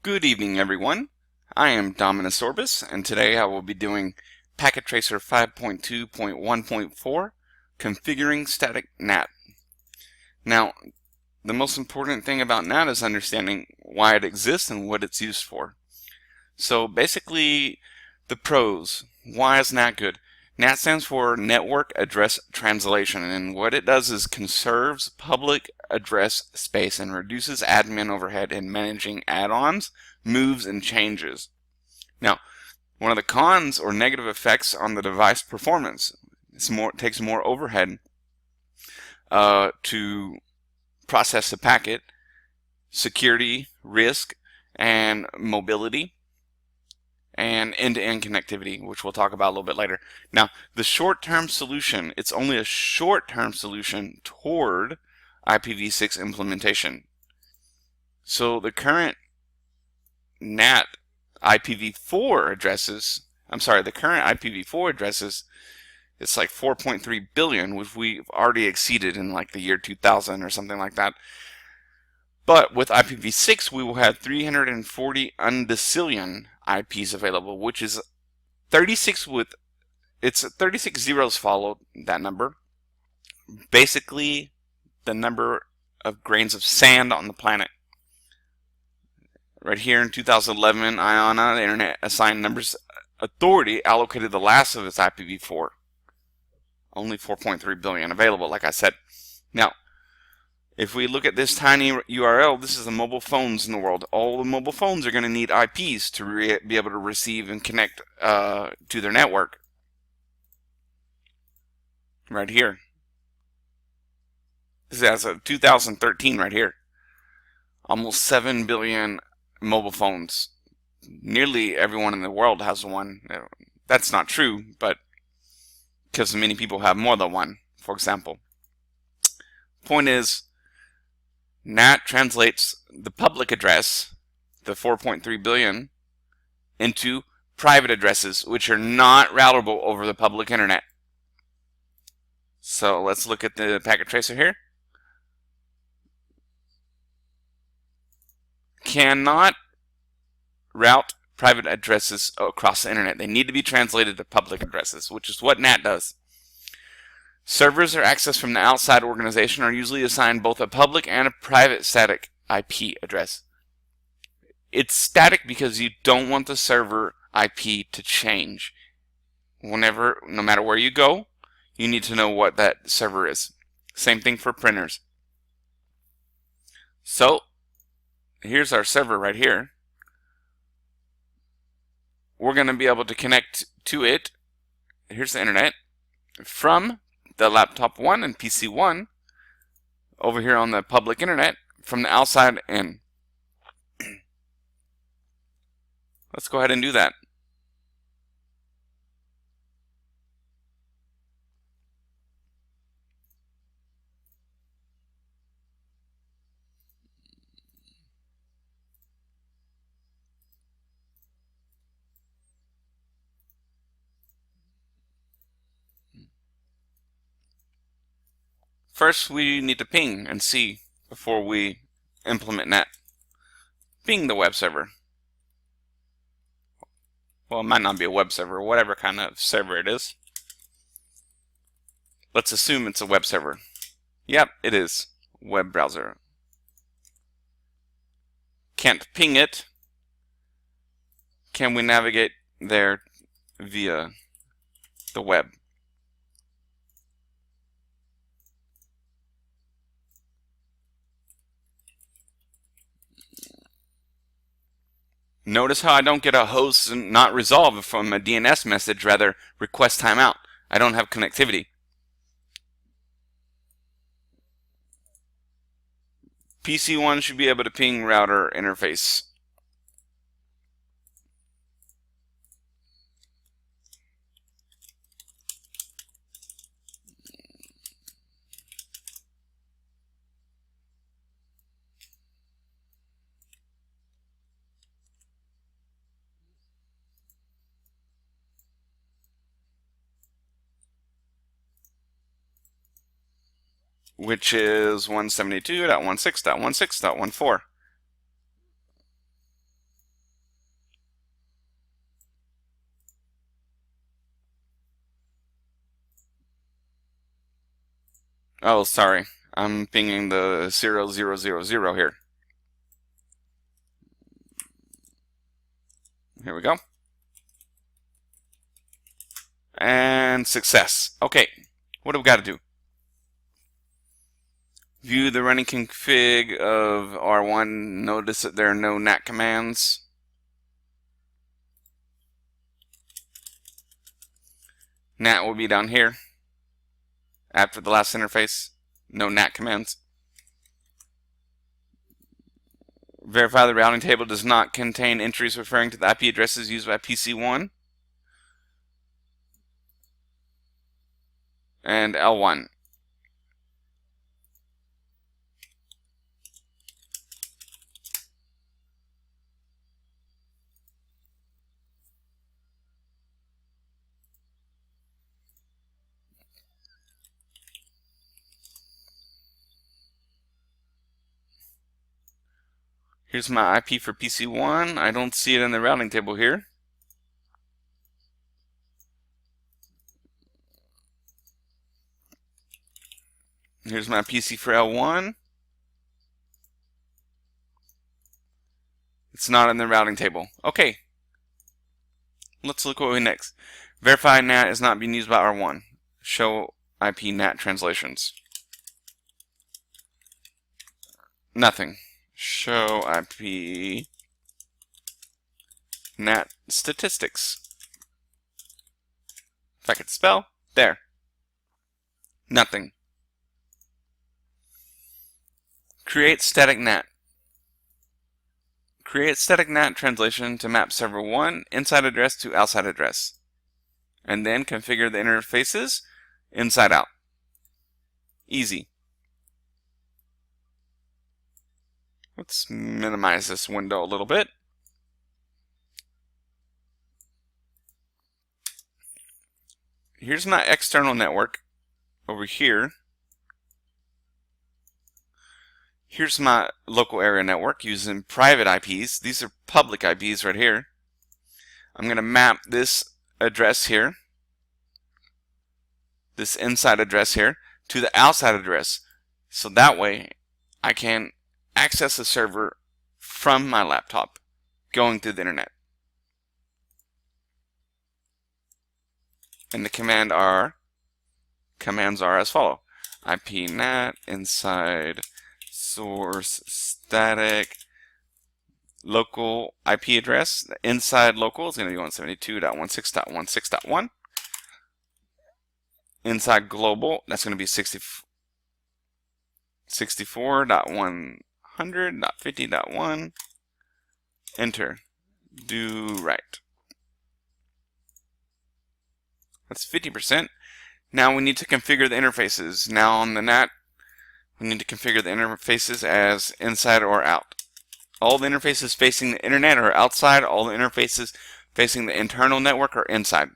Good evening, everyone. I am Dominus Orbis, and today I will be doing Packet Tracer 5.2.1.4, Configuring Static NAT. Now, the most important thing about NAT is understanding why it exists and what it's used for. So basically, the pros. Why is NAT good? NAT stands for Network Address Translation, and what it does is conserves public address space and reduces admin overhead in managing add-ons, moves, and changes. Now, one of the cons or negative effects on the device performance, it takes more overhead to process the packet, security, risk, and mobility, and end-to-end connectivity, which we'll talk about a little bit later. Now, the short-term solution, it's only a short-term solution toward IPv6 implementation. So the current NAT IPv4 addresses, the current IPv4 addresses, it's like 4.3 billion, which we've already exceeded in like the year 2000 or something like that. But with IPv6, we will have 340 undecillion IPs available, which is 36 with, it's 36 zeros followed that number. Basically, the number of grains of sand on the planet. Right here in 2011, IANA, the Internet Assigned Numbers Authority, allocated the last of its IPv4. Only 4.3 billion available, like I said. Now, if we look at this tiny URL, this is the mobile phones in the world. All the mobile phones are going to need IPs to be able to receive and connect to their network. Right here. This is as of 2013 right here. Almost 7 billion mobile phones. Nearly everyone in the world has one. That's not true, but because many people have more than one, for example. Point is, NAT translates the public address, the 4.3 billion, into private addresses, which are not routable over the public internet. So let's look at the packet tracer here. Cannot route private addresses across the internet. They need to be translated to public addresses, which is what NAT does. Servers or access from the outside organization are usually assigned both a public and a private static IP address. It's static because you don't want the server IP to change. No matter where you go, you need to know what that server is. Same thing for printers. So, here's our server right here. We're going to be able to connect to it. Here's the internet from the laptop 1 and PC 1 over here on the public internet from the outside in. Let's go ahead and do that. First, we need to ping and see before we implement NAT. Ping the web server. Well, it might not be a web server, whatever kind of server it is. Let's assume it's a web server. Yep, it is. Web browser. Can't ping it. Can we navigate there via the web? Notice how I don't get a host not resolved from a DNS message, rather request timeout. I don't have connectivity. PC1 should be able to ping router interface. Which is 172.16.16.14. Oh, sorry. I'm pinging the 0000 here. Here we go. And success. Okay, what do we got to do? View the running config of R1. Notice that there are no NAT commands. NAT will be down here after the last interface. No NAT commands. Verify the routing table does not contain entries referring to the IP addresses used by PC1 and L1. Here's my IP for PC1. I don't see it in the routing table here. Here's my PC for L1. It's not in the routing table. Okay. Let's look what we next. Verify NAT is not being used by R1. Show IP NAT translations. Nothing. Show IP NAT statistics. If I could spell, there. Nothing. Create static NAT. Create static NAT translation to map server 1 inside address to outside address. And then configure the interfaces inside out. Easy. Let's minimize this window a little bit. Here's my external network over here. Here's my local area network using private IPs. These are public IPs right here. I'm going to map this address here, this inside address here, to the outside address. So that way I can access the server from my laptop going through the internet. And the commands are as follow. IP NAT inside source static local IP address. The inside local is going to be 172.16.16.1. Inside global, that's going to be 64.100.50.1. Enter. Do right. That's 50%. Now we need to configure the interfaces. Now on the NAT, we need to configure the interfaces as inside or out. All the interfaces facing the internet are outside. All the interfaces facing the internal network are inside.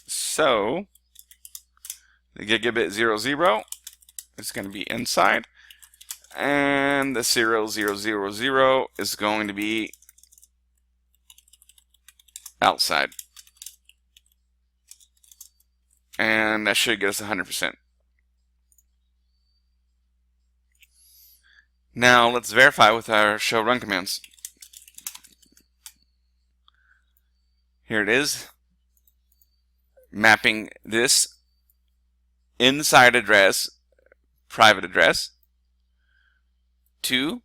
So the gigabit 00 is going to be inside, and the 0000 is going to be outside. And that should get us 100%. Now let's verify with our show run commands. Here it is, mapping this inside address, private address, to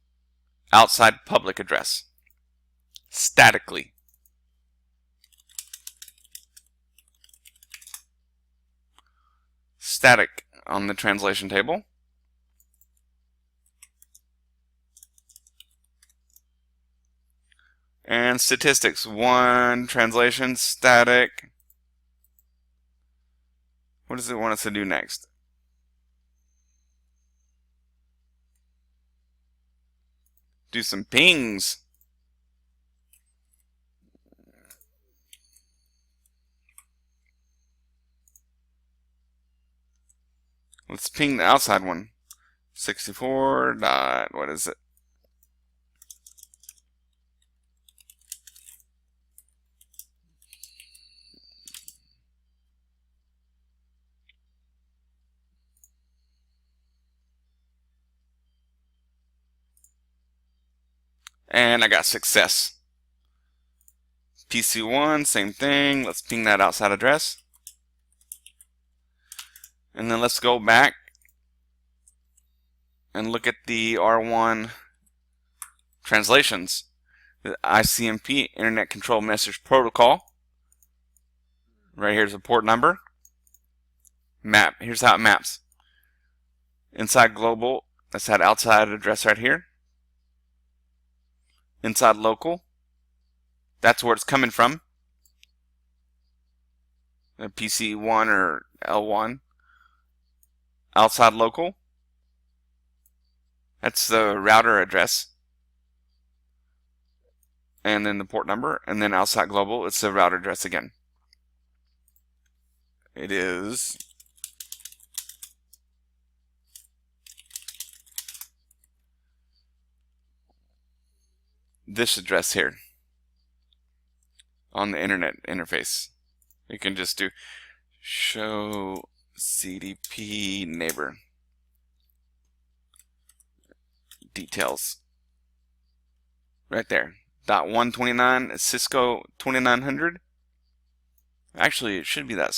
outside public address, statically. Static on the translation table. And statistics, 1 translation static. What does it want us to do next? Do some pings. Let's ping the outside one. 64 dot, what is it? and I got success. PC1, same thing. Let's ping that outside address. And then let's go back and look at the R1 translations. The ICMP, Internet Control Message Protocol. Right here's the port number. Map. Here's how it maps. Inside global, that's that outside address right here. Inside local, that's where it's coming from. PC1 or L1. Outside local, that's the router address. And then the port number. And then outside global, it's the router address again. It is this address here on the internet interface. You can just do show CDP neighbor details right there. .129 Cisco 2900. Actually, it should be that.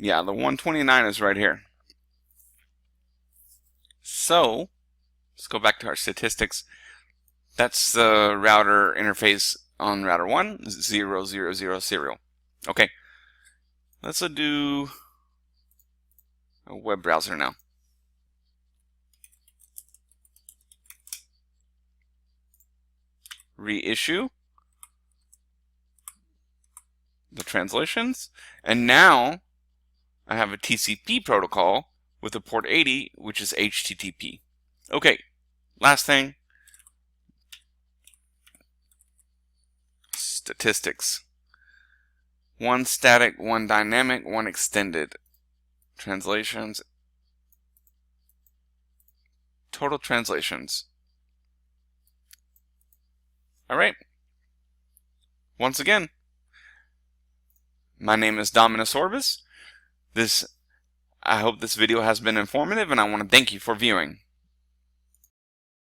Yeah, the 129 is right here. So, let's go back to our statistics. That's the router interface on router 1, 000 serial. Okay, let's do a web browser now. Reissue the translations, and now I have a TCP protocol with a port 80, which is HTTP. Okay, last thing, statistics. 1 static, 1 dynamic, 1 extended. Translations. Total translations. Alright. Once again, my name is Dominus Orbis. I hope this video has been informative, and I want to thank you for viewing.